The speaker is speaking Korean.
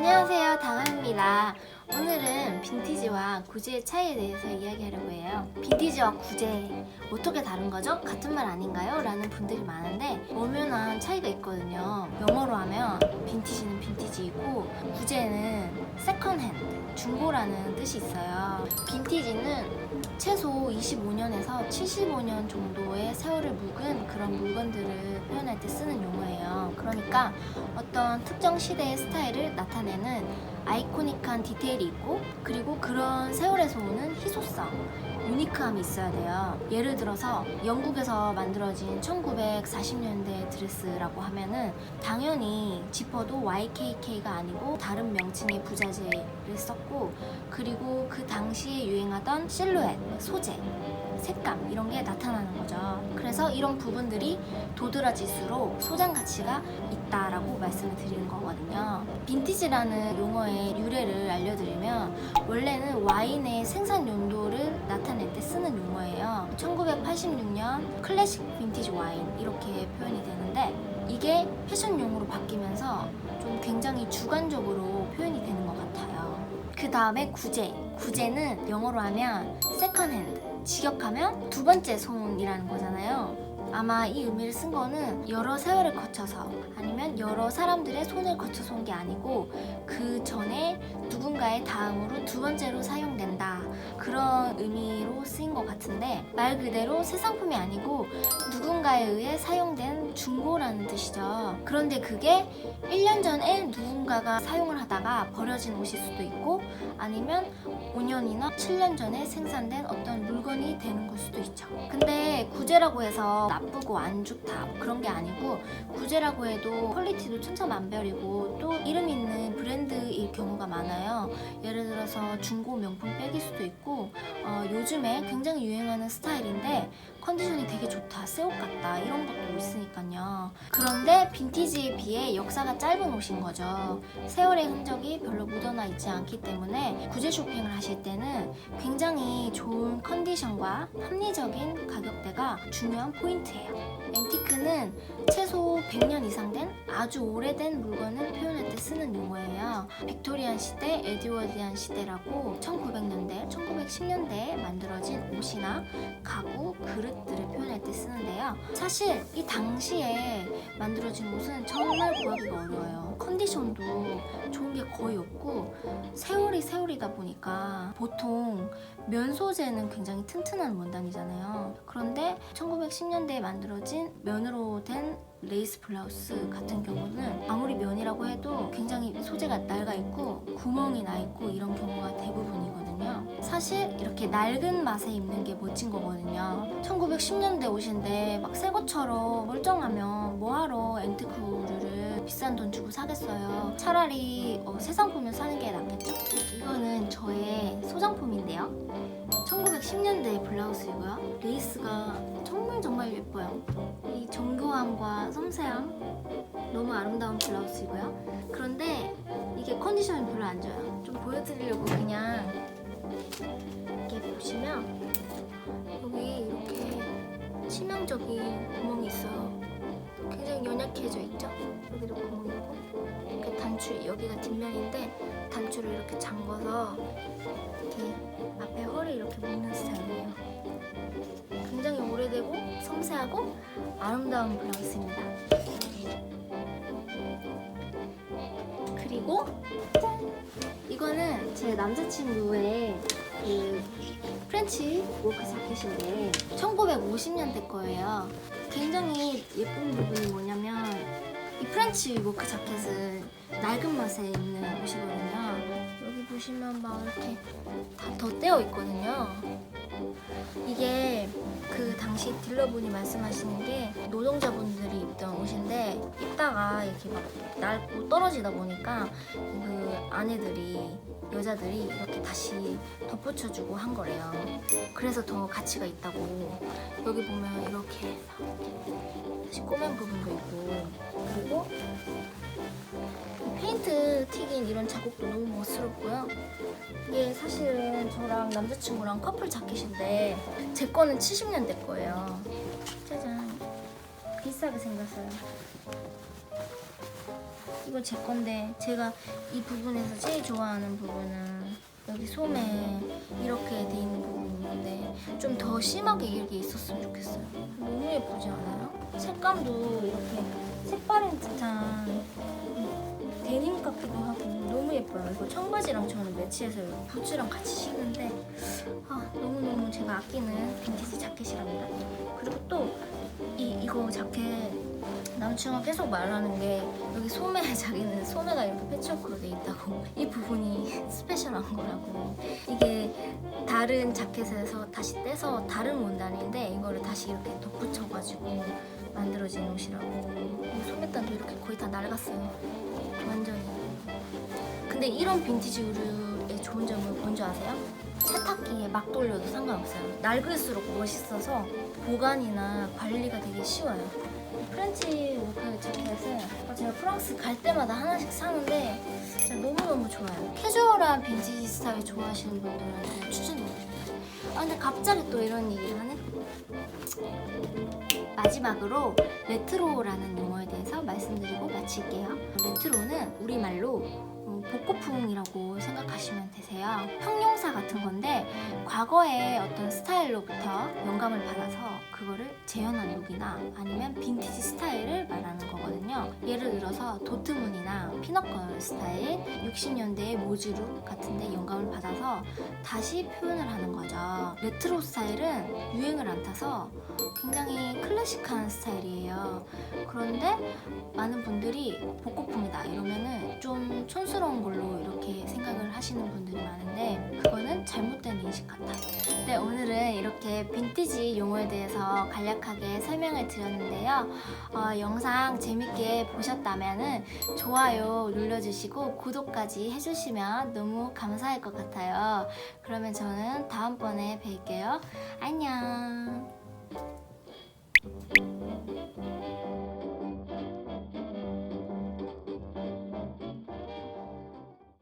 안녕하세요, 다가입니다. 오늘은 빈티지와 구제의 차이에 대해서 이야기하려고 해요. 빈티지와 구제 어떻게 다른 거죠? 같은 말 아닌가요? 라는 분들이 많은데 엄연한 차이가 있거든요. 영어로 하면 빈티지는 빈티지이고 구제는 세컨핸드, 중고라는 뜻이 있어요. 빈티지는 최소 25년에서 75년 정도의 세월을 묵은 그런 물건들을 표현할 때 쓰는 용어예요. 그러니까 어떤 특정 시대의 스타일을 나타내는 아이코닉한 디테일이 있고, 그리고 그런 세월에서 오는 희소성, 유니크함이 있어야 돼요. 예를 들어서 영국에서 만들어진 1940년대 드레스라고 하면은 당연히 지퍼도 YKK가 아니고 다른 명칭의 부자재를 썼고, 그리고 그 당시에 유행하던 실루엣, 소재, 색감 이런 게 나타나는 거죠. 그래서 이런 부분들이 도드라질수록 소장 가치가 있다라고 말씀을 드리는 거거든요. 빈티지라는 용어의 유래를 알려드리면 원래는 와인의 생산 용도를 나타낼 때 쓰는 용어예요. 1986년 클래식 빈티지 와인 이렇게 표현이 되는데, 이게 패션용으로 바뀌면서 좀 굉장히 주관적으로 표현이 되는 것 같아요. 그 다음에 구제. 구제는 영어로 하면 세컨핸드, 직역하면 두 번째 손이라는 거잖아요. 아마 이 의미를 쓴 거는 여러 세월을 거쳐서 아니면 여러 사람들의 손을 거쳐서 온 게 아니고 그 전에 누군가의 다음으로 두 번째로 사용된다, 그런 의미로 쓰인 것 같은데, 말 그대로 새 상품이 아니고 누군가에 의해 사용된 중고라는 뜻이죠. 그런데 그게 1년 전에 누군가가 사용을 하다가 버려진 옷일 수도 있고, 아니면 5년이나 7년 전에 생산된 어떤 물건이 되는 걸 수도 있죠. 근데 구제라고 해서 나쁘고 안 좋다 그런 게 아니고, 구제라고 해도 퀄리티도 천차만별이고 또 이름 있는 브랜드일 경우가 많아요. 예를 들어서 중고 명품 백일 수도 있고, 요즘에 굉장히 유행하는 스타일인데 컨디션이 되게 좋다, 새 옷 같다, 이런 것도 있으니까요. 그런데 빈티지에 비해 역사가 짧은 옷인 거죠. 세월의 흔적이 별로 묻어나 있지 않기 때문에 구제 쇼핑을 하실 때는 굉장히 좋은 컨디션과 합리적인 가격대가 중요한 포인트예요. 앤티크는 최소 100년 이상 된 아주 오래된 물건을 표현할 때 쓰는 용어예요. 빅토리안 시대, 에드워디안 시대라고 1900년대, 1910년대에 만들어진 옷이나 가구, 그릇들을 표현할 때 쓰는데요. 사실 이 당시에 만들어진 옷은 정말 구하기가 어려워요. 컨디션도 좋은 게 거의 없고 세월이 세월이다 보니까 보통 면 소재는 굉장히 튼튼한 원단이잖아요. 그런데 1910년대에 만들어진 면으로 된 레이스 블라우스 같은 경우는 아무리 면이라고 해도 굉장히 소재가 낡아 있고 구멍이 나 있고 이런 경우가 대부분이거든요. 사실 이렇게 낡은 맛에 입는 게 멋진 거거든요. 1910년대 옷인데 막 새 것처럼 멀쩡하면 뭐하러 앤티크류를 비싼 돈 주고 사겠어요. 차라리 새 상품을 사는 게 낫겠죠. 이거는 저의 소장품인데요. 1910년대 블라우스이고요. 레이스가 정말 예뻐요. 이 정교함과 섬세함, 너무 아름다운 블라우스이고요. 그런데 이게 컨디션이 별로 안 좋아요. 좀 보여드리려고 그냥 이렇게 보시면 여기 이렇게 치명적인 구멍이 있어요. 굉장히 연약해져 있죠? 여기도 구멍이 있고, 이렇게 단추, 여기가 뒷면인데 단추를 이렇게 잠궈서 이렇게 앞에 허리 이렇게 묶는 스타일이에요. 굉장히 오래되고 섬세하고 아름다운 블라우스입니다. 그리고 짠! 이거는 제 남자친구의 그 프렌치 워크 자켓인데 1950년대 거예요. 굉장히 예쁜 부분이 뭐냐면 이 프렌치 워크 자켓은 낡은 맛에 입는 옷이거든요. 여기 보시면 막 이렇게 다 덧대어 있거든요. 이게 그 당시 딜러분이 말씀하시는 게 노동자분들이 입던 옷인데 입다가 이렇게 막 낡고 떨어지다 보니까 그 아내들이, 여자들이 이렇게 다시 덧붙여주고 한 거래요. 그래서 더 가치가 있다고. 여기 보면 이렇게 다시 꼬맨 부분도 있고, 그리고 페인트 튀긴 이런 자국도 너무 멋스럽고요. 이게 사실은 저랑 남자친구랑 커플 자켓인데 제 거는 70년대 거예요. 짜잔, 비싸게 생겼어요. 이거 제 건데 제가 이 부분에서 제일 좋아하는 부분은 여기 소매 이렇게 돼 있는 부분이 있는데 좀 더 심하게 이게 있었으면 좋겠어요. 너무 예쁘지 않아요? 색감도 이렇게 색바랜 듯한 데님 같기도 하고 너무 예뻐요. 이거 청바지랑 저는 매치해서 부츠랑 같이 신는데 너무너무 제가 아끼는 빈티지 자켓이랍니다. 그리고 또 이거 자켓 남친과 계속 말하는 게 여기 소매 자기는 소매가 이렇게 패치워크로 돼 있다고 이 부분이 스페셜한 거라고. 이게 다른 자켓에서 다시 떼서 다른 원단인데 이거를 다시 이렇게 덧붙여가지고 만들어진 옷이라고. 소매단도 이렇게 거의 다 낡았어요. 완전히. 근데 이런 빈티지 의류의 좋은 점은 뭔지 아세요? 세탁기에 막 돌려도 상관없어요. 낡을수록 멋있어서 보관이나 관리가 되게 쉬워요. 프렌치 워크 자켓은 제가 프랑스 갈 때마다 하나씩 사는데 진짜 너무너무 좋아요. 캐주얼한 빈티지 스타일 좋아하시는 분들은 추천드립니다. 근데 갑자기 또 이런 얘기를 하네? 마지막으로 레트로라는 용어에 대해서 말씀드리고 마칠게요. 레트로는 우리말로 복고풍이라고 생각하시면 되세요. 형용사 같은 건데 과거의 어떤 스타일로부터 영감을 받아서 그거를 재현한 룩이나 아니면 빈티지 스타일을 말하는 거거든요. 예를 들어서 도트문이나 피넛걸 스타일, 60년대의 모즈룩 같은데 영감을 받아서 다시 표현을 하는 거죠. 레트로 스타일은 유행을 안 타서 굉장히 클래식한 스타일이에요. 그런데 많은 분들이 복고풍이다 이러면은 좀 촌스러운 걸로 이렇게 생각을 하시는 분들이 많은데 그거는 잘못된 인식 같아요. 네, 오늘은 이렇게 빈티지 용어에 대해서 간략하게 설명을 드렸는데요. 영상 재밌게 보셨다면 좋아요 눌러주시고 구독까지 해주시면 너무 감사할 것 같아요. 그러면 저는 다음번에 뵐게요. 안녕.